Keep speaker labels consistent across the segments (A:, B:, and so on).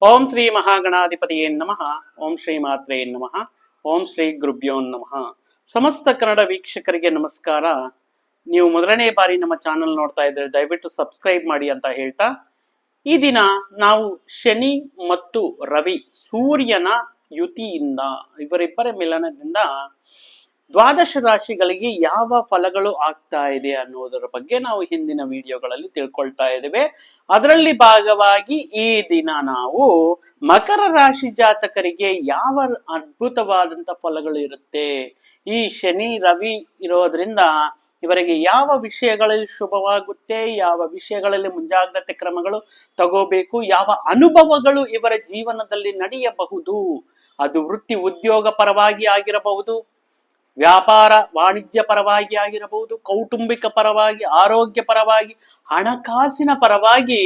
A: ಓಂ ಶ್ರೀ ಮಹಾಗಣಾಧಿಪತಿಯೇ ನಮಃ. ಓಂ ಶ್ರೀ ಮಾತ್ರೇ ನಮಃ. ಓಂ ಶ್ರೀ ಗುರುಭ್ಯೋ ನಮಃ. ಸಮಸ್ತ ಕನ್ನಡ ವೀಕ್ಷಕರಿಗೆ ನಮಸ್ಕಾರ. ನೀವು ಮೊದಲನೇ ಬಾರಿ ನಮ್ಮ ಚಾನೆಲ್ ನೋಡ್ತಾ ಇದ್ರೆ ದಯವಿಟ್ಟು ಸಬ್ಸ್ಕ್ರೈಬ್ ಮಾಡಿ ಅಂತ ಹೇಳ್ತಾ, ಈ ದಿನ ನಾವು ಶನಿ ಮತ್ತು ರವಿ ಸೂರ್ಯನ ಯುತಿಯಿಂದ ಇವರಿಬ್ಬರ ಮಿಲನದಿಂದ ದ್ವಾದಶ ರಾಶಿಗಳಿಗೆ ಯಾವ ಫಲಗಳು ಆಗ್ತಾ ಇದೆ ಅನ್ನೋದರ ಬಗ್ಗೆ ನಾವು ಹಿಂದಿನ ವಿಡಿಯೋಗಳಲ್ಲಿ ತಿಳ್ಕೊಳ್ತಾ ಇದ್ದೇವೆ. ಅದರಲ್ಲಿ ಭಾಗವಾಗಿ ಈ ದಿನ ನಾವು ಮಕರ ರಾಶಿ ಜಾತಕರಿಗೆ ಯಾವ ಅದ್ಭುತವಾದಂತ ಫಲಗಳು ಇರುತ್ತೆ, ಈ ಶನಿ ರವಿ ಇರೋದ್ರಿಂದ ಇವರಿಗೆ ಯಾವ ವಿಷಯಗಳಲ್ಲಿ ಶುಭವಾಗುತ್ತೆ, ಯಾವ ವಿಷಯಗಳಲ್ಲಿ ಮುಂಜಾಗ್ರತೆ ಕ್ರಮಗಳು ತಗೋಬೇಕು, ಯಾವ ಅನುಭವಗಳು ಇವರ ಜೀವನದಲ್ಲಿ ನಡೆಯಬಹುದು, ಅದು ವೃತ್ತಿ ಉದ್ಯೋಗ ಪರವಾಗಿ ಆಗಿರಬಹುದು, ವ್ಯಾಪಾರ ವಾಣಿಜ್ಯ ಪರವಾಗಿ ಆಗಿರಬಹುದು, ಕೌಟುಂಬಿಕ ಪರವಾಗಿ, ಆರೋಗ್ಯ ಪರವಾಗಿ, ಹಣಕಾಸಿನ ಪರವಾಗಿ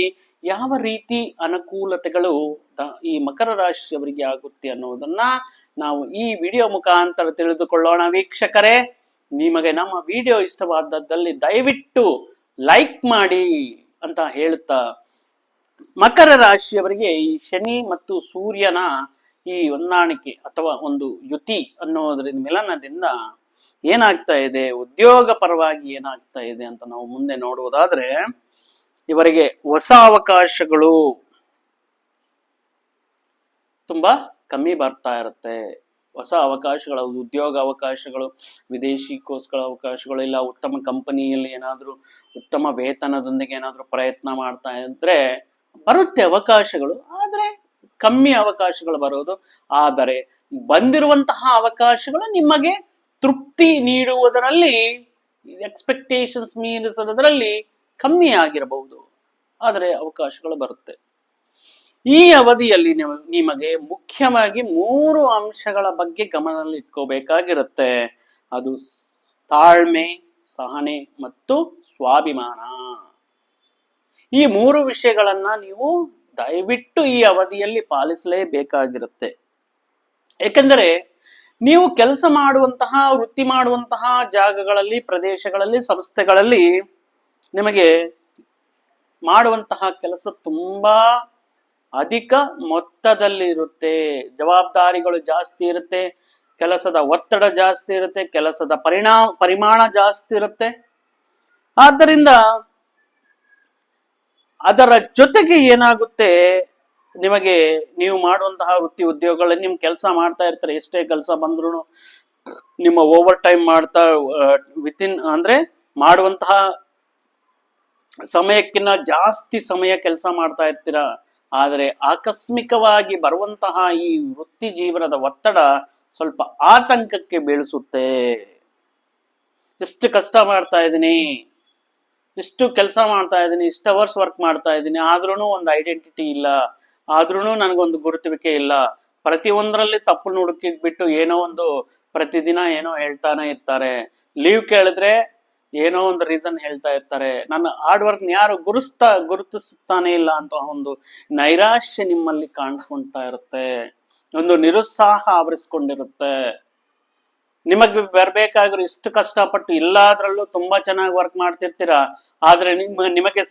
A: ಯಾವ ರೀತಿ ಅನುಕೂಲತೆಗಳು ಈ ಮಕರ ರಾಶಿಯವರಿಗೆ ಆಗುತ್ತೆ ಅನ್ನೋದನ್ನ ನಾವು ಈ ವಿಡಿಯೋ ಮುಖಾಂತರ ತಿಳಿದುಕೊಳ್ಳೋಣ. ವೀಕ್ಷಕರೇ, ನಿಮಗೆ ನಮ್ಮ ವಿಡಿಯೋ ಇಷ್ಟವಾದದ್ದಲ್ಲಿ ದಯವಿಟ್ಟು ಲೈಕ್ ಮಾಡಿ ಅಂತ ಹೇಳ್ತಾ, ಮಕರ ರಾಶಿಯವರಿಗೆ ಈ ಶನಿ ಮತ್ತು ಸೂರ್ಯನ ಈ ಹೊಂದಾಣಿಕೆ ಅಥವಾ ಒಂದು ಯುತಿ ಅನ್ನೋದ್ರಿಂದ ಮಿಲನದಿಂದ ಏನಾಗ್ತಾ ಇದೆ, ಉದ್ಯೋಗ ಪರವಾಗಿ ಏನಾಗ್ತಾ ಇದೆ ಅಂತ ನಾವು ಮುಂದೆ ನೋಡುವುದಾದ್ರೆ, ಇವರಿಗೆ ಹೊಸ ಅವಕಾಶಗಳು ತುಂಬಾ ಕಮ್ಮಿ ಬರ್ತಾ ಇರುತ್ತೆ. ಹೊಸ ಅವಕಾಶಗಳು, ಉದ್ಯೋಗ ಅವಕಾಶಗಳು, ವಿದೇಶಿಗೋಸ್ಕರ ಅವಕಾಶಗಳು, ಇಲ್ಲ ಉತ್ತಮ ಕಂಪನಿಯಲ್ಲಿ ಏನಾದ್ರೂ ಉತ್ತಮ ವೇತನದೊಂದಿಗೆ ಏನಾದ್ರೂ ಪ್ರಯತ್ನ ಮಾಡ್ತಾ ಇದ್ರೆ ಬರುತ್ತೆ ಅವಕಾಶಗಳು, ಆದ್ರೆ ಕಮ್ಮಿ ಅವಕಾಶಗಳು ಬರೋದು. ಆದರೆ ಬಂದಿರುವಂತಹ ಅವಕಾಶಗಳು ನಿಮಗೆ ತೃಪ್ತಿ ನೀಡುವುದರಲ್ಲಿ, ಎಕ್ಸ್ಪೆಕ್ಟೇಷನ್ಸ್ ಮೀರಿಸೋದ್ರಲ್ಲಿ ಕಮ್ಮಿ ಆಗಿರಬಹುದು, ಆದರೆ ಅವಕಾಶಗಳು ಬರುತ್ತೆ. ಈ ಅವಧಿಯಲ್ಲಿ ನಿಮಗೆ ಮುಖ್ಯವಾಗಿ 3 ಅಂಶಗಳ ಬಗ್ಗೆ ಗಮನದಲ್ಲಿ ಇಟ್ಕೋಬೇಕಾಗಿರುತ್ತೆ. ಅದು ತಾಳ್ಮೆ, ಸಹನೆ ಮತ್ತು ಸ್ವಾಭಿಮಾನ. ಈ 3 ವಿಷಯಗಳನ್ನ ನೀವು ದಯವಿಟ್ಟು ಈ ಅವಧಿಯಲ್ಲಿ ಪಾಲಿಸಲೇಬೇಕಾಗಿರುತ್ತೆ. ಏಕೆಂದರೆ ನೀವು ಕೆಲಸ ಮಾಡುವಂತಹ, ವೃತ್ತಿ ಮಾಡುವಂತಹ ಜಾಗಗಳಲ್ಲಿ, ಪ್ರದೇಶಗಳಲ್ಲಿ, ಸಂಸ್ಥೆಗಳಲ್ಲಿ ನಿಮಗೆ ಮಾಡುವಂತಹ ಕೆಲಸ ತುಂಬಾ ಅಧಿಕ ಮೊತ್ತದಲ್ಲಿ ಇರುತ್ತೆ, ಜವಾಬ್ದಾರಿಗಳು ಜಾಸ್ತಿ ಇರುತ್ತೆ, ಕೆಲಸದ ಒತ್ತಡ ಜಾಸ್ತಿ ಇರುತ್ತೆ, ಕೆಲಸದ ಪರಿಮಾಣ ಜಾಸ್ತಿ ಇರುತ್ತೆ. ಆದ್ದರಿಂದ ಅದರ ಜೊತೆಗೆ ಏನಾಗುತ್ತೆ, ನಿಮಗೆ ನೀವು ಮಾಡುವಂತಹ ವೃತ್ತಿ ಉದ್ಯೋಗಗಳಲ್ಲಿ ನಿಮ್ ಕೆಲಸ ಮಾಡ್ತಾ ಇರ್ತಾರೆ, ಎಷ್ಟೇ ಕೆಲಸ ಬಂದ್ರು ನಿಮ್ಮ ಓವರ್ ಟೈಮ್ ಮಾಡ್ತಾ ವಿತಿನ್ ಅಂದ್ರೆ ಮಾಡುವಂತಹ ಸಮಯಕ್ಕಿಂತ ಜಾಸ್ತಿ ಸಮಯ ಕೆಲಸ ಮಾಡ್ತಾ ಇರ್ತೀರಾ. ಆದರೆ ಆಕಸ್ಮಿಕವಾಗಿ ಬರುವಂತಹ ಈ ವೃತ್ತಿ ಜೀವನದ ಒತ್ತಡ ಸ್ವಲ್ಪ ಆತಂಕಕ್ಕೆ ಬೀಳಿಸುತ್ತೆ. ಎಷ್ಟು ಕಷ್ಟ ಮಾಡ್ತಾ ಇದ್ದೀನಿ, ಇಷ್ಟು ಕೆಲಸ ಮಾಡ್ತಾ ಇದ್ದೀನಿ, ಇಷ್ಟು ಅವರ್ಸ್ ವರ್ಕ್ ಮಾಡ್ತಾ ಇದ್ದೀನಿ, ಆದ್ರೂ ಒಂದು ಐಡೆಂಟಿಟಿ ಇಲ್ಲ, ಆದ್ರೂ ನನಗೊಂದು ಗುರುತಿವಿಕೆ ಇಲ್ಲ, ಪ್ರತಿಯೊಂದರಲ್ಲಿ ತಪ್ಪು ನುಡುಕಿದ್ಬಿಟ್ಟು ಏನೋ ಒಂದು ಪ್ರತಿದಿನ ಏನೋ ಹೇಳ್ತಾನೆ ಇರ್ತಾರೆ, ಲೀವ್ ಕೇಳಿದ್ರೆ ಏನೋ ಒಂದು ರೀಸನ್ ಹೇಳ್ತಾ ಇರ್ತಾರೆ, ನನ್ನ ಹಾರ್ಡ್ ವರ್ಕ್ ಯಾರು ಗುರುತಿಸ್ತಾನೆ ಇಲ್ಲ ಅಂತ ಒಂದು ನೈರಾಶ್ಯ ನಿಮ್ಮಲ್ಲಿ ಕಾಣಿಸ್ಕೊಂತಾ ಇರುತ್ತೆ, ಒಂದು ನಿರುತ್ಸಾಹ ಆವರಿಸ್ಕೊಂಡಿರುತ್ತೆ. ನಿಮಗೆ ಬರ್ಬೇಕಾದ್ರೂ ಇಷ್ಟು ಕಷ್ಟಪಟ್ಟು ಎಲ್ಲಾದ್ರಲ್ಲೂ ತುಂಬಾ ಚೆನ್ನಾಗಿ ವರ್ಕ್ ಮಾಡ್ತಿರ್ತೀರಾ, ಆದ್ರೆ ನಿಮಗೆ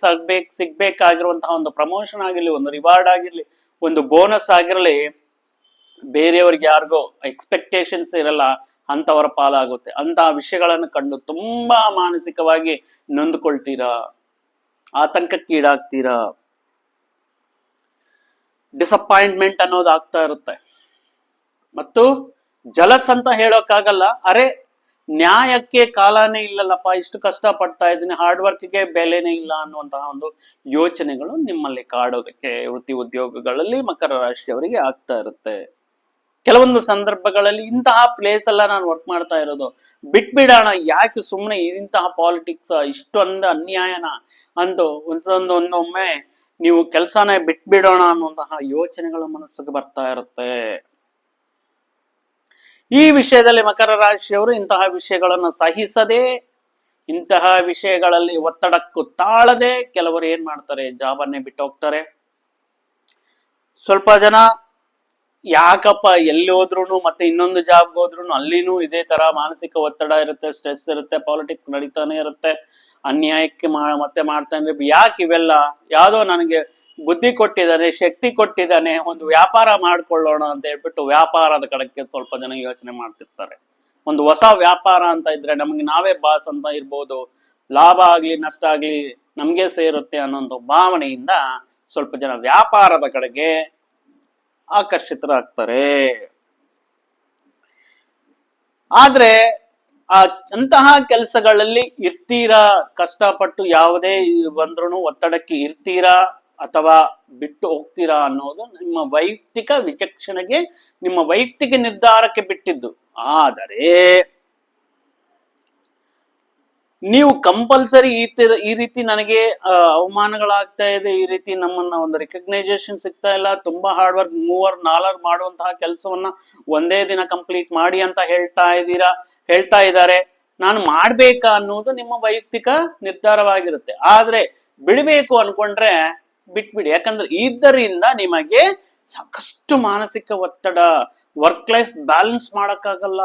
A: ಸಿಗ್ಬೇಕಾಗಿರುವಂತಹ ಒಂದು ಪ್ರಮೋಷನ್ ಆಗಿರ್ಲಿ, ಒಂದು ರಿವಾರ್ಡ್ ಆಗಿರ್ಲಿ, ಒಂದು ಬೋನಸ್ ಆಗಿರ್ಲಿ, ಬೇರೆಯವ್ರಿಗೆ ಯಾರಿಗೋ ಎಕ್ಸ್ಪೆಕ್ಟೇಷನ್ಸ್ ಇರಲ್ಲ, ಅಂತವರ ಪಾಲಾಗುತ್ತೆ. ಅಂತಹ ವಿಷಯಗಳನ್ನು ಕಂಡು ತುಂಬಾ ಮಾನಸಿಕವಾಗಿ ನೊಂದ್ಕೊಳ್ತೀರಾ, ಆತಂಕಕ್ಕೀಡಾಗ್ತೀರಾ, ಡಿಸಪಾಯಿಂಟ್ಮೆಂಟ್ ಅನ್ನೋದು ಆಗ್ತಾ ಇರುತ್ತೆ. ಮತ್ತು ಜಲಸ್ ಅಂತ ಹೇಳೋಕ್ಕಾಗಲ್ಲ, ಅರೆ ನ್ಯಾಯಕ್ಕೆ ಕಾಲನೇ ಇಲ್ಲಲ್ಲಪ್ಪ, ಇಷ್ಟು ಕಷ್ಟ ಪಡ್ತಾ ಇದ್ದೀನಿ, ಹಾರ್ಡ್ ವರ್ಕ್ಗೆ ಬೆಲೆನೇ ಇಲ್ಲ ಅನ್ನುವಂತಹ ಒಂದು ಯೋಚನೆಗಳು ನಿಮ್ಮಲ್ಲಿ ಕಾಡೋದಕ್ಕೆ ವೃತ್ತಿ ಉದ್ಯೋಗಗಳಲ್ಲಿ ಮಕರ ರಾಶಿಯವರಿಗೆ ಆಗ್ತಾ ಇರುತ್ತೆ. ಕೆಲವೊಂದು ಸಂದರ್ಭಗಳಲ್ಲಿ ಇಂತಹ ಪ್ಲೇಸ್ ಎಲ್ಲ ನಾನು ವರ್ಕ್ ಮಾಡ್ತಾ ಇರೋದು ಬಿಟ್ಬಿಡೋಣ, ಯಾಕೆ ಸುಮ್ಮನೆ ಇಂತಹ ಪಾಲಿಟಿಕ್ಸ್, ಇಷ್ಟೊಂದು ಅನ್ಯಾಯನ ಅಂತ ಒಂದೊಮ್ಮೆ ನೀವು ಕೆಲಸನೇ ಬಿಟ್ಬಿಡೋಣ ಅನ್ನುವಂತಹ ಯೋಚನೆಗಳು ಮನಸ್ಸಿಗೆ ಬರ್ತಾ ಇರುತ್ತೆ. ಈ ವಿಷಯದಲ್ಲಿ ಮಕರ ರಾಶಿಯವರು ಇಂತಹ ವಿಷಯಗಳನ್ನು ಸಹಿಸದೆ, ಇಂತಹ ವಿಷಯಗಳಲ್ಲಿ ಒತ್ತಡಕ್ಕೂ ತಾಳದೆ ಕೆಲವರು ಏನ್ ಮಾಡ್ತಾರೆ, ಜಾಬನ್ನೇ ಬಿಟ್ಟು ಹೋಗ್ತಾರೆ. ಸ್ವಲ್ಪ ಜನ ಯಾಕಪ್ಪ ಎಲ್ಲಿ ಹೋದ್ರು ಮತ್ತೆ ಇನ್ನೊಂದು ಜಾಬ್ಗೆ ಹೋದ್ರು ಅಲ್ಲಿನೂ ಇದೇ ತರ ಮಾನಸಿಕ ಒತ್ತಡ ಇರುತ್ತೆ, ಸ್ಟ್ರೆಸ್ ಇರುತ್ತೆ, ಪಾಲಿಟಿಕ್ಸ್ ನಡೀತಾನೆ ಇರುತ್ತೆ, ಅನ್ಯಾಯಕ್ಕೆ ಮತ್ತೆ ಮಾಡ್ತಾನೆ, ಯಾಕೆ ಇವೆಲ್ಲ, ಯಾವ್ದೋ ನನಗೆ ಬುದ್ಧಿ ಕೊಟ್ಟಿದ್ದಾನೆ, ಶಕ್ತಿ ಕೊಟ್ಟಿದ್ದಾನೆ, ಒಂದು ವ್ಯಾಪಾರ ಮಾಡ್ಕೊಳ್ಳೋಣ ಅಂತ ಹೇಳ್ಬಿಟ್ಟು ವ್ಯಾಪಾರದ ಕಡೆಗೆ ಸ್ವಲ್ಪ ಜನ ಯೋಚನೆ ಮಾಡ್ತಿರ್ತಾರೆ. ಒಂದು ಹೊಸ ವ್ಯಾಪಾರ ಅಂತ ಇದ್ರೆ ನಮ್ಗೆ ನಾವೇ ಬಾಸ್ ಅಂತ ಇರ್ಬೋದು, ಲಾಭ ಆಗ್ಲಿ ನಷ್ಟ ಆಗ್ಲಿ ನಮ್ಗೆ ಸೇರುತ್ತೆ ಅನ್ನೋ ಭಾವನೆಯಿಂದ ಸ್ವಲ್ಪ ಜನ ವ್ಯಾಪಾರದ ಕಡೆಗೆ ಆಕರ್ಷಿತರಾಗ್ತಾರೆ. ಆದ್ರೆ ಅಂತಹ ಕೆಲಸಗಳಲ್ಲಿ ಇರ್ತೀರಾ, ಕಷ್ಟಪಟ್ಟು ಯಾವುದೇ ಬಂದ್ರೂ ಒತ್ತಡಕ್ಕೆ ಇರ್ತೀರಾ ಅಥವಾ ಬಿಟ್ಟು ಹೋಗ್ತೀರಾ ಅನ್ನೋದು ನಿಮ್ಮ ವೈಯಕ್ತಿಕ ವಿಚಕ್ಷಣೆಗೆ, ನಿಮ್ಮ ವೈಯಕ್ತಿಕ ನಿರ್ಧಾರಕ್ಕೆ ಬಿಟ್ಟಿದ್ದು. ಆದರೆ ನೀವು ಕಂಪಲ್ಸರಿ ಈ ರೀತಿ ನನಗೆ ಅವಮಾನಗಳಾಗ್ತಾ ಇದೆ, ಈ ರೀತಿ ನಮ್ಮನ್ನ ಒಂದು ರೆಕಗ್ನೈಸೇಷನ್ ಸಿಗ್ತಾ ಇಲ್ಲ, ತುಂಬಾ ಹಾರ್ಡ್ ವರ್ಕ್ 3-4 ಮಾಡುವಂತಹ ಕೆಲಸವನ್ನ ಒಂದೇ ದಿನ ಕಂಪ್ಲೀಟ್ ಮಾಡಿ ಅಂತ ಹೇಳ್ತಾ ಇದ್ದಾರೆ, ನಾನು ಮಾಡ್ಬೇಕಾ ಅನ್ನೋದು ನಿಮ್ಮ ವೈಯಕ್ತಿಕ ನಿರ್ಧಾರವಾಗಿರುತ್ತೆ. ಆದ್ರೆ ಬಿಡಬೇಕು ಅನ್ಕೊಂಡ್ರೆ ಬಿಟ್ಬಿಡಿ. ಯಾಕಂದ್ರೆ ಇದರಿಂದ ನಿಮಗೆ ಸಾಕಷ್ಟು ಮಾನಸಿಕ ಒತ್ತಡ, ವರ್ಕ್ ಲೈಫ್ ಬ್ಯಾಲೆನ್ಸ್ ಮಾಡಕ್ಕಾಗಲ್ಲ.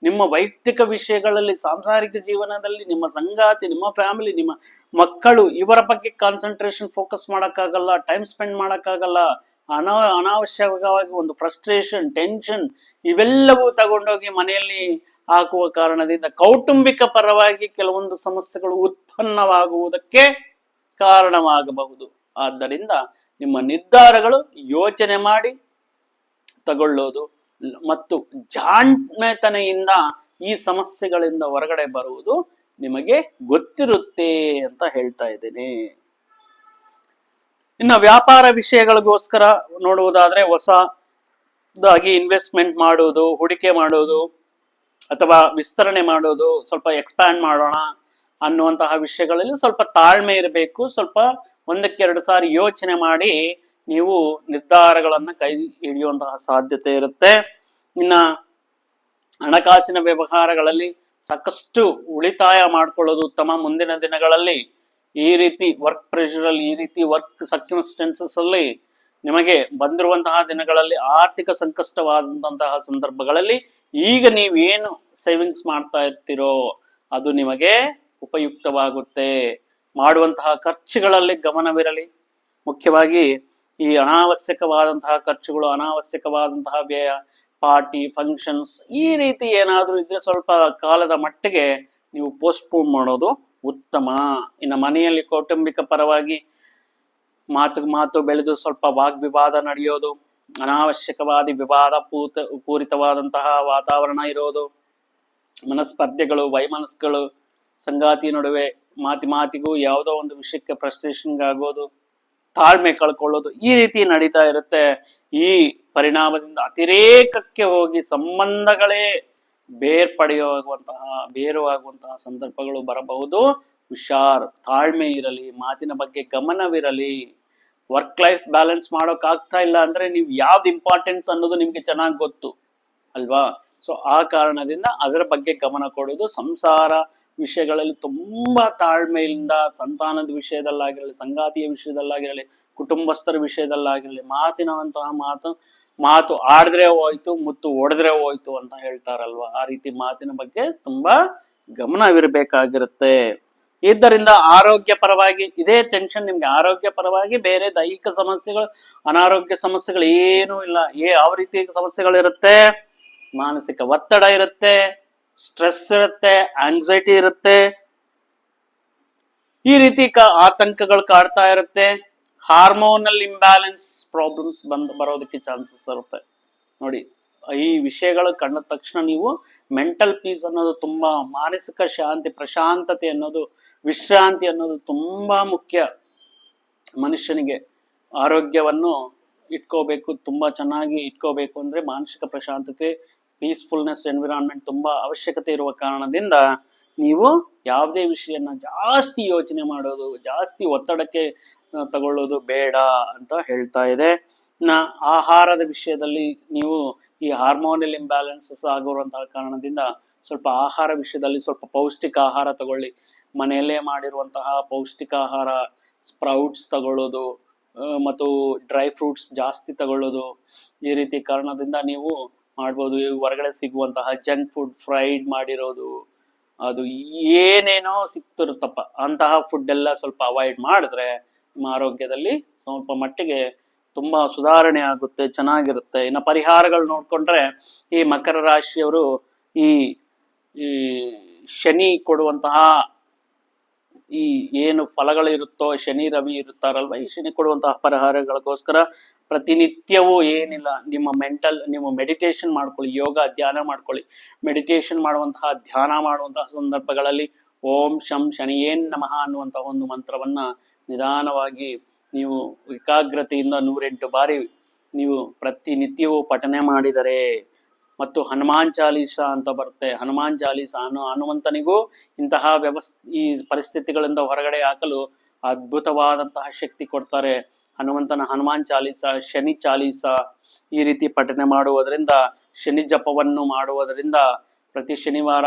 A: ನಿಮ್ಮ ವೈಯಕ್ತಿಕ ವಿಷಯಗಳಲ್ಲಿ, ಸಾಂಸಾರಿಕ ಜೀವನದಲ್ಲಿ ನಿಮ್ಮ ಸಂಗಾತಿ, ನಿಮ್ಮ ಫ್ಯಾಮಿಲಿ, ನಿಮ್ಮ ಮಕ್ಕಳು, ಇವರ ಬಗ್ಗೆ ಕಾನ್ಸಂಟ್ರೇಷನ್ ಫೋಕಸ್ ಮಾಡಕ್ಕಾಗಲ್ಲ, ಟೈಮ್ ಸ್ಪೆಂಡ್ ಮಾಡಕ್ಕಾಗಲ್ಲ. ಅನಾವಶ್ಯಕವಾಗಿ ಒಂದು ಫ್ರಸ್ಟ್ರೇಷನ್, ಟೆನ್ಷನ್ ಇವೆಲ್ಲವೂ ತಗೊಂಡೋಗಿ ಮನೆಯಲ್ಲಿ ಹಾಕುವ ಕಾರಣದಿಂದ ಕೌಟುಂಬಿಕ ಪರವಾಗಿ ಕೆಲವೊಂದು ಸಮಸ್ಯೆಗಳು ಉತ್ಪನ್ನವಾಗುವುದಕ್ಕೆ ಕಾರಣವಾಗಬಹುದು. ಆದ್ದರಿಂದ ನಿಮ್ಮ ನಿರ್ಧಾರಗಳು ಯೋಚನೆ ಮಾಡಿ ತಗೊಳ್ಳೋದು ಮತ್ತು ಜಾಣ್ಮೆತನೆಯಿಂದ ಈ ಸಮಸ್ಯೆಗಳಿಂದ ಹೊರಗಡೆ ಬರುವುದು ನಿಮಗೆ ಗೊತ್ತಿರುತ್ತೆ ಅಂತ ಹೇಳ್ತಾ ಇದ್ದೇನೆ. ಇನ್ನು ವ್ಯಾಪಾರ ವಿಷಯಗಳಿಗೋಸ್ಕರ ನೋಡುವುದಾದ್ರೆ, ಹೊಸದಾಗಿ ಇನ್ವೆಸ್ಟ್ಮೆಂಟ್ ಮಾಡೋದು, ಹೂಡಿಕೆ ಮಾಡೋದು ಅಥವಾ ವಿಸ್ತರಣೆ ಮಾಡೋದು, ಸ್ವಲ್ಪ ಎಕ್ಸ್ಪ್ಯಾಂಡ್ ಮಾಡೋಣ ಅನ್ನುವಂತಹ ವಿಷಯಗಳಲ್ಲಿ ಸ್ವಲ್ಪ ತಾಳ್ಮೆ ಇರಬೇಕು. ಸ್ವಲ್ಪ 1-2 ಸಾರಿ ಯೋಚನೆ ಮಾಡಿ ನೀವು ನಿರ್ಧಾರಗಳನ್ನ ಕೈ ಹಿಡಿಯುವಂತಹ ಸಾಧ್ಯತೆ ಇರುತ್ತೆ. ಇನ್ನ ಹಣಕಾಸಿನ ವ್ಯವಹಾರಗಳಲ್ಲಿ ಸಾಕಷ್ಟು ಉಳಿತಾಯ ಮಾಡ್ಕೊಳ್ಳೋದು ಉತ್ತಮ. ಮುಂದಿನ ದಿನಗಳಲ್ಲಿ ಈ ರೀತಿ ವರ್ಕ್ ಪ್ರೆಷರ್ ಅಲ್ಲಿ, ಈ ರೀತಿ ವರ್ಕ್ ಸರ್ಕಮ್ಸ್ಟೆನ್ಸಸ್ ಅಲ್ಲಿ ನಿಮಗೆ ಬಂದಿರುವಂತಹ ದಿನಗಳಲ್ಲಿ ಆರ್ಥಿಕ ಸಂಕಷ್ಟವಾದಂತಹ ಸಂದರ್ಭಗಳಲ್ಲಿ ಈಗ ನೀವೇನು ಸೇವಿಂಗ್ಸ್ ಮಾಡ್ತಾ ಇರ್ತೀರೋ ಅದು ನಿಮಗೆ ಉಪಯುಕ್ತವಾಗುತ್ತೆ. ಮಾಡುವಂತಹ ಖರ್ಚುಗಳಲ್ಲಿ ಗಮನವಿರಲಿ. ಮುಖ್ಯವಾಗಿ ಈ ಅನಾವಶ್ಯಕವಾದಂತಹ ಖರ್ಚುಗಳು, ಅನಾವಶ್ಯಕವಾದಂತಹ ವ್ಯಯ, ಪಾರ್ಟಿ, ಫಂಕ್ಷನ್ಸ್ ಈ ರೀತಿ ಏನಾದ್ರೂ ಇದ್ರೆ ಸ್ವಲ್ಪ ಕಾಲದ ಮಟ್ಟಿಗೆ ನೀವು ಪೋಸ್ಟ್ಪೋನ್ ಮಾಡೋದು ಉತ್ತಮ. ಇನ್ನು ಮನೆಯಲ್ಲಿ ಕೌಟುಂಬಿಕ ಪರವಾಗಿ ಮಾತು ಬೆಳೆದು ಸ್ವಲ್ಪ ವಾಗ್ವಿವಾದ ನಡೆಯೋದು, ಅನಾವಶ್ಯಕವಾದ ವಿವಾದ ಪೂರಿತವಾದಂತಹ ವಾತಾವರಣ ಇರೋದು, ಮನಸ್ಪರ್ಧೆಗಳು, ವೈಮನಸ್ಸುಗಳು, ಸಂಗಾತಿ ನಡುವೆ ಮಾತಿಗೂ ಯಾವುದೋ ಒಂದು ವಿಷಯಕ್ಕೆ ಫ್ರಸ್ಟ್ರೇಷನ್ ಆಗೋದು, ತಾಳ್ಮೆ ಕಳ್ಕೊಳ್ಳೋದು ಈ ರೀತಿ ನಡೀತಾ ಇರುತ್ತೆ. ಈ ಪರಿಣಾಮದಿಂದ ಅತಿರೇಕಕ್ಕೆ ಹೋಗಿ ಸಂಬಂಧಗಳೇ ಬೇರುವಾಗುವಂತಹ ಸಂದರ್ಭಗಳು ಬರಬಹುದು. ಹುಷಾರ್, ತಾಳ್ಮೆ ಇರಲಿ, ಮಾತಿನ ಬಗ್ಗೆ ಗಮನವಿರಲಿ. ವರ್ಕ್ ಲೈಫ್ ಬ್ಯಾಲೆನ್ಸ್ ಮಾಡೋಕ್ ಆಗ್ತಾ ಇಲ್ಲ ಅಂದ್ರೆ ನೀವು ಯಾವ್ದು ಇಂಪಾರ್ಟೆನ್ಸ್ ಅನ್ನೋದು ನಿಮ್ಗೆ ಚೆನ್ನಾಗಿ ಗೊತ್ತು ಅಲ್ವಾ? ಸೊ ಆ ಕಾರಣದಿಂದ ಅದರ ಬಗ್ಗೆ ಗಮನ ಕೊಡೋದು. ಸಂಸಾರ ವಿಷಯಗಳಲ್ಲಿ ತುಂಬಾ ತಾಳ್ಮೆಯಿಂದ, ಸಂತಾನದ ವಿಷಯದಲ್ಲಾಗಿರಲಿ, ಸಂಗಾತಿಯ ವಿಷಯದಲ್ಲಾಗಿರಲಿ, ಕುಟುಂಬಸ್ಥರ ವಿಷಯದಲ್ಲಾಗಿರಲಿ, ಮಾತು ಆಡಿದ್ರೆ ಹೋಯ್ತು, ಮುತ್ತು ಒಡೆದ್ರೆ ಹೋಯ್ತು ಅಂತ ಹೇಳ್ತಾರಲ್ವಾ, ಆ ರೀತಿ ಮಾತಿನ ಬಗ್ಗೆ ತುಂಬಾ ಗಮನವಿರಬೇಕಾಗಿರುತ್ತೆ. ಇದರಿಂದ ಆರೋಗ್ಯ ಪರವಾಗಿ ಇದೇ ಟೆನ್ಷನ್ ನಿಮ್ಗೆ, ಆರೋಗ್ಯ ಪರವಾಗಿ ಬೇರೆ ದೈಹಿಕ ಸಮಸ್ಯೆಗಳು, ಅನಾರೋಗ್ಯ ಸಮಸ್ಯೆಗಳು ಏನೂ ಇಲ್ಲ. ಯಾವ ರೀತಿ ಸಮಸ್ಯೆಗಳಿರುತ್ತೆ? ಮಾನಸಿಕ ಒತ್ತಡ ಇರುತ್ತೆ, ಸ್ಟ್ರೆಸ್ ಇರುತ್ತೆ, ಆಂಗ್ಸೈಟಿ ಇರುತ್ತೆ, ಈ ರೀತಿ ಆತಂಕಗಳು ಕಾಡ್ತಾ ಇರುತ್ತೆ. ಹಾರ್ಮೋನಲ್ ಇಂಬ್ಯಾಲೆನ್ಸ್ ಪ್ರಾಬ್ಲಮ್ಸ್ ಬರೋದಕ್ಕೆ ಚಾನ್ಸಸ್ ಇರುತ್ತೆ. ನೋಡಿ, ಈ ವಿಷಯಗಳು ಕಂಡ ತಕ್ಷಣ ನೀವು ಮೆಂಟಲ್ ಪೀಸ್ ಅನ್ನೋದು ತುಂಬಾ, ಮಾನಸಿಕ ಶಾಂತಿ, ಪ್ರಶಾಂತತೆ ಅನ್ನೋದು, ವಿಶ್ರಾಂತಿ ಅನ್ನೋದು ತುಂಬಾ ಮುಖ್ಯ. ಮನುಷ್ಯನಿಗೆ ಆರೋಗ್ಯವನ್ನು ಇಟ್ಕೋಬೇಕು, ತುಂಬಾ ಚೆನ್ನಾಗಿ ಇಟ್ಕೋಬೇಕು ಅಂದ್ರೆ ಮಾನಸಿಕ ಪ್ರಶಾಂತತೆ, ಪೀಸ್ಫುಲ್ನೆಸ್ ಎನ್ವಿರಾನ್ಮೆಂಟ್ ತುಂಬಾ ಅವಶ್ಯಕತೆ ಇರುವ ಕಾರಣದಿಂದ ನೀವು ಯಾವುದೇ ವಿಷಯನ ಜಾಸ್ತಿ ಯೋಚನೆ ಮಾಡೋದು, ಜಾಸ್ತಿ ಒತ್ತಡಕ್ಕೆ ತಗೊಳ್ಳೋದು ಬೇಡ ಅಂತ ಹೇಳ್ತಾ ಇದೆ. ಆಹಾರದ ವಿಷಯದಲ್ಲಿ ನೀವು ಈ ಹಾರ್ಮೋನಲ್ ಇಂಬ್ಯಾಲೆನ್ಸಸ್ ಆಗಿರುವಂತಹ ಕಾರಣದಿಂದ ಸ್ವಲ್ಪ ಆಹಾರ ವಿಷಯದಲ್ಲಿ ಸ್ವಲ್ಪ ಪೌಷ್ಟಿಕ ಆಹಾರ ತಗೊಳ್ಳಿ. ಮನೆಯಲ್ಲೇ ಮಾಡಿರುವಂತಹ ಪೌಷ್ಟಿಕ ಆಹಾರ, ಸ್ಪ್ರೌಟ್ಸ್ ತಗೊಳ್ಳೋದು ಮತ್ತು ಡ್ರೈ ಫ್ರೂಟ್ಸ್ ಜಾಸ್ತಿ ತಗೊಳ್ಳೋದು, ಈ ರೀತಿ ಕಾರಣದಿಂದ ನೀವು ಮಾಡ್ಬೋದು. ಹೊರಗಡೆ ಸಿಗುವಂತಹ ಜಂಕ್ ಫುಡ್, ಫ್ರೈಡ್ ಮಾಡಿರೋದು, ಅದು ಏನೇನೋ ಸಿಕ್ತಿರುತ್ತಪ್ಪ, ಅಂತಹ ಫುಡ್ ಎಲ್ಲ ಸ್ವಲ್ಪ ಅವಾಯ್ಡ್ ಮಾಡಿದ್ರೆ ನಿಮ್ಮ ಆರೋಗ್ಯದಲ್ಲಿ ಸ್ವಲ್ಪ ಮಟ್ಟಿಗೆ ತುಂಬಾ ಸುಧಾರಣೆ ಆಗುತ್ತೆ, ಚೆನ್ನಾಗಿರುತ್ತೆ. ಇನ್ನು ಪರಿಹಾರಗಳು ನೋಡ್ಕೊಂಡ್ರೆ ಈ ಮಕರ ರಾಶಿಯವರು ಈ ಈ ಶನಿ ಕೊಡುವಂತಹ ಈ ಏನು ಫಲಗಳು ಇರುತ್ತೋ, ಶನಿ ರವಿ ಇರುತ್ತಾರಲ್ವ, ಈ ಶನಿ ಕೊಡುವಂತಹ ಪರಿಹಾರಗಳಿಗೋಸ್ಕರ ಪ್ರತಿನಿತ್ಯವೂ ಏನಿಲ್ಲ, ನಿಮ್ಮ ಮೆಡಿಟೇಷನ್ ಮಾಡ್ಕೊಳ್ಳಿ, ಯೋಗ ಧ್ಯಾನ ಮಾಡ್ಕೊಳ್ಳಿ. ಮೆಡಿಟೇಷನ್ ಮಾಡುವಂತಹ ಧ್ಯಾನ ಮಾಡುವಂತಹ ಸಂದರ್ಭಗಳಲ್ಲಿ ಓಂ ಶಂ ಶನಿಯೇನ್ ನಮಃ ಅನ್ನುವಂತಹ ಒಂದು ಮಂತ್ರವನ್ನ ನಿಧಾನವಾಗಿ ನೀವು ಏಕಾಗ್ರತೆಯಿಂದ 108 ಬಾರಿ ನೀವು ಪ್ರತಿನಿತ್ಯವೂ ಪಠನೆ ಮಾಡಿದರೆ, ಮತ್ತು ಹನುಮಾನ್ ಚಾಲೀಸ ಅಂತ ಬರುತ್ತೆ, ಹನುಮಾನ್ ಚಾಲೀಸ ಹನುಮಂತನಿಗೂ ಇಂತಹ ಈ ಪರಿಸ್ಥಿತಿಗಳಿಂದ ಹೊರಗಡೆ ಹಾಕಲು ಅದ್ಭುತವಾದಂತಹ ಶಕ್ತಿ ಕೊಡ್ತಾರೆ. ಹನುಮಾನ್ ಚಾಲೀಸ, ಶನಿ ಚಾಲೀಸ ಈ ರೀತಿ ಪಠನೆ ಮಾಡುವುದರಿಂದ, ಶನಿ ಜಪವನ್ನು ಮಾಡುವುದರಿಂದ ಪ್ರತಿ ಶನಿವಾರ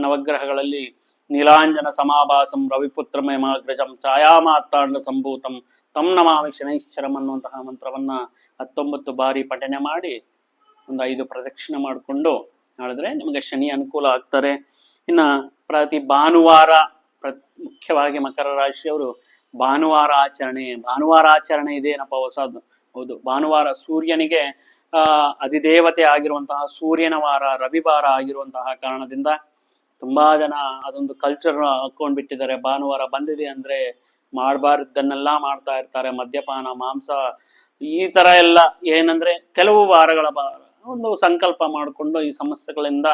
A: ನವಗ್ರಹಗಳಲ್ಲಿ ನೀಲಾಂಜನ ಸಮಾಭಾಸಂ ರವಿಪುತ್ರಮೇಮಾಗ್ರಜಂ ಛಾಯಾಮಾರ್ತಾಂಡ ಸಂಭೂತಂ ತಂ ನಮಾಮಿ ಶನೈಶ್ಚರಂ ಅನ್ನುವಂತಹ ಮಂತ್ರವನ್ನ 19 ಬಾರಿ ಪಠನೆ ಮಾಡಿ ಒಂದು 5 ಪ್ರದಕ್ಷಿಣೆ ಮಾಡಿಕೊಂಡು ಮಾಡಿದ್ರೆ ನಿಮಗೆ ಶನಿ ಅನುಕೂಲ ಆಗ್ತಾರೆ. ಇನ್ನ ಪ್ರತಿ ಭಾನುವಾರ ಮುಖ್ಯವಾಗಿ ಮಕರ ರಾಶಿಯವರು ಭಾನುವಾರ ಆಚರಣೆ ಇದೇನಪ್ಪ ಹೊಸದು? ಹೌದು, ಭಾನುವಾರ ಸೂರ್ಯನಿಗೆ ಅಧಿದೇವತೆ ಆಗಿರುವಂತಹ ಸೂರ್ಯನ ವಾರ, ರವಿವಾರ ಆಗಿರುವಂತಹ ಕಾರಣದಿಂದ ತುಂಬಾ ಜನ ಅದೊಂದು ಕಲ್ಚರ್ ಹಾಕೊಂಡ್ಬಿಟ್ಟಿದ್ದಾರೆ. ಭಾನುವಾರ ಬಂದಿದೆ ಅಂದ್ರೆ ಮಾಡಬಾರ್ದನ್ನೆಲ್ಲ ಮಾಡ್ತಾ ಇರ್ತಾರೆ, ಮದ್ಯಪಾನ, ಮಾಂಸ, ಈ ತರ ಎಲ್ಲ. ಏನಂದ್ರೆ ಕೆಲವು ವಾರಗಳ ಒಂದು ಸಂಕಲ್ಪ ಮಾಡಿಕೊಂಡು ಈ ಸಮಸ್ಯೆಗಳಿಂದ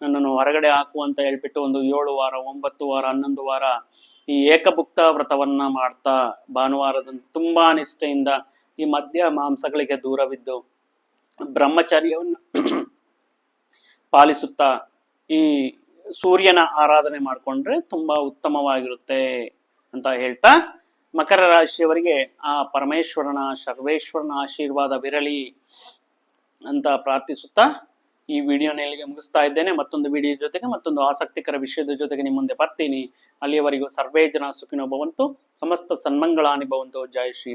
A: ನನ್ನನ್ನು ಹೊರಗಡೆ ಹಾಕು ಅಂತ ಹೇಳ್ಬಿಟ್ಟು ಒಂದು 7 ವಾರ, 9 ವಾರ, 11 ವಾರ ಈ ಏಕಭುಕ್ತ ವ್ರತವನ್ನ ಮಾಡ್ತಾ ಭಾನುವಾರದಂದು ತುಂಬಾ ನಿಷ್ಠೆಯಿಂದ ಈ ಮದ್ಯ ಮಾಂಸಗಳಿಗೆ ದೂರವಿದ್ದು ಬ್ರಹ್ಮಚರ್ಯವನ್ನು ಪಾಲಿಸುತ್ತಾ ಈ ಸೂರ್ಯನ ಆರಾಧನೆ ಮಾಡಿಕೊಂಡ್ರೆ ತುಂಬಾ ಉತ್ತಮವಾಗಿರುತ್ತೆ ಅಂತ ಹೇಳ್ತಾ, ಮಕರ ರಾಶಿಯವರಿಗೆ ಆ ಪರಮೇಶ್ವರನ ಸರ್ವೇಶ್ವರನ ಆಶೀರ್ವಾದವಿರಲಿ ಅಂತ ಪ್ರಾರ್ಥಿಸುತ್ತಾ ಈ ವಿಡಿಯೋನ ಇಲ್ಲಿಗೆ ಮುಗಿಸ್ತಾ ಇದ್ದೇನೆ. ಮತ್ತೊಂದು ವಿಡಿಯೋ ಜೊತೆಗೆ, ಮತ್ತೊಂದು ಆಸಕ್ತಿಕರ ವಿಷಯದ ಜೊತೆಗೆ ನಿಮ್ಮ ಮುಂದೆ ಬರ್ತೀನಿ. ಅಲ್ಲಿಯವರೆಗೂ ಸರ್ವೇ ಜನ ಸುಖಿನೋ ಭವಂತು, ಸಮಸ್ತ ಸನ್ಮಂಗಳಾನಿ ಭವಂತು. ಜೈ ಶ್ರೀರಾಮ್.